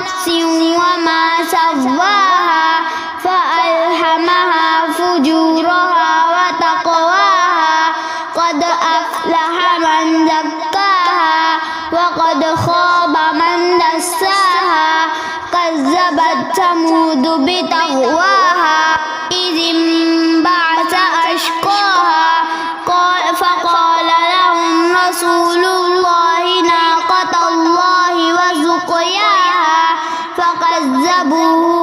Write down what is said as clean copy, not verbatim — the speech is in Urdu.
نفس وما سواها فألهمها فجورها وتقواها قد أفلح من زكاها وقد خاب من دساها كذبت ثمود بطغواها إذ انبعث أشقاها فقال لهم رسول الله ناقة الله وسقياها فكذبوه